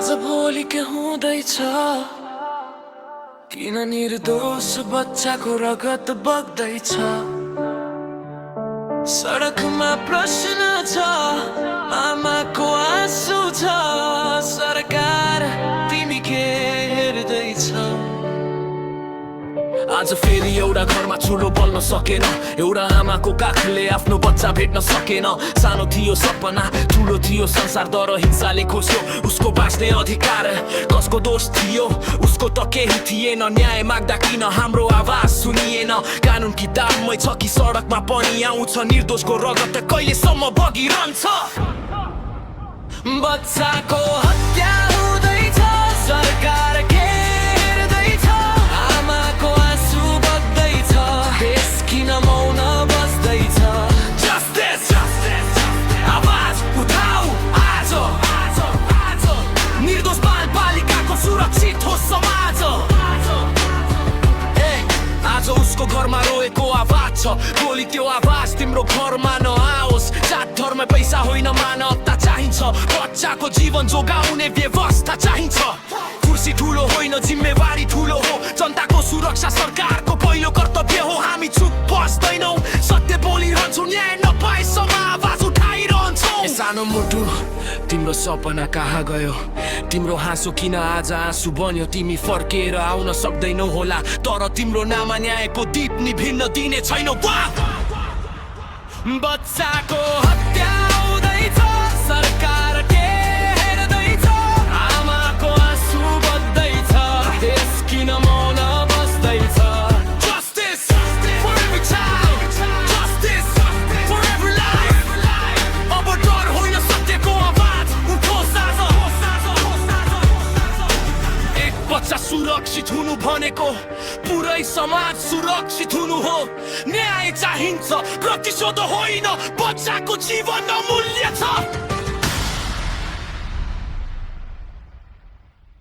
आज भोलि के हुँदैछ किन निर्दोष बच्चाको रगत बग्दैछ सडकमा प्रश्न छ आमाको आँसु छ सरकार तिमी के हेर्दैछौ आज फेरि एउटा घरमा चुलो बल्न सकेन एउटा आमाको काखले आफ्नो बच्चा भेट्न सकेन सानो थियो सपना ठुलो थियो संसार दर हिंसाले खोज्यो उसको बाँच्ने अधिकार कसको दोष थियो उसको त केही थिएन न्याय माग्दा किन हाम्रो आवाज सुनिएन कानुन किताबमै छ कि सडकमा पनि आउँछ निर्दोषको रगत कहिलेसम्म बगिरहन्छ बच्चाको हत्या हुँदैछ सरकार के हेर्दैछ आमाको आँसु बग्दैछ देश किन मौन बस्दैछ जस्टिस आवाज उठाऊ आज निर्दोष बालबालिकाको सुरक्षित हो समाज आज उसको घरमा रोएको आवाज छ भोलि त्यो आवाज तिम्रो घरमा नआओस् जात धर्म पैसा होइन मानवता चाहिन्छ बच्चाको जीवन जोगाउने व्यवस्था चाहिन्छ कुर्सी ठुलो होइन जिम्मेवारी ठुलो हो जनताको सुरक्षा सरकारको पहिलो कर्तव्य हो हामी चुप बस्दैनौ सत्य बोलिरहन्छौ न्याय नपाएसम्म आवाज उठाइरहन्छौ सानो मुटु तिम्रो सपना कहाँ गयो तिम्रो हाँसो किन आज आँसु बन्यो तिमी फर्केर आउन सक्दैनौ होला तर तिम्रो नाममा न्यायको दीप निभिन्न दिने छैनौ बच्चाको हत्या हुँदैछ सरकार के हेर्दैछ आमाको आँसु बग्दैछ देश किन मौन बस्दैछ justice for every child justice for every life अब डर होइन सत्यको आवाज उठोस् आज एक बच्चा सुरक्षित हुनु भनेको पुरै समाज सुरक्षित हुनु हो न्याय चाहिन्छ प्रतिशोध होइन बच्चाको जीवन अमूल्य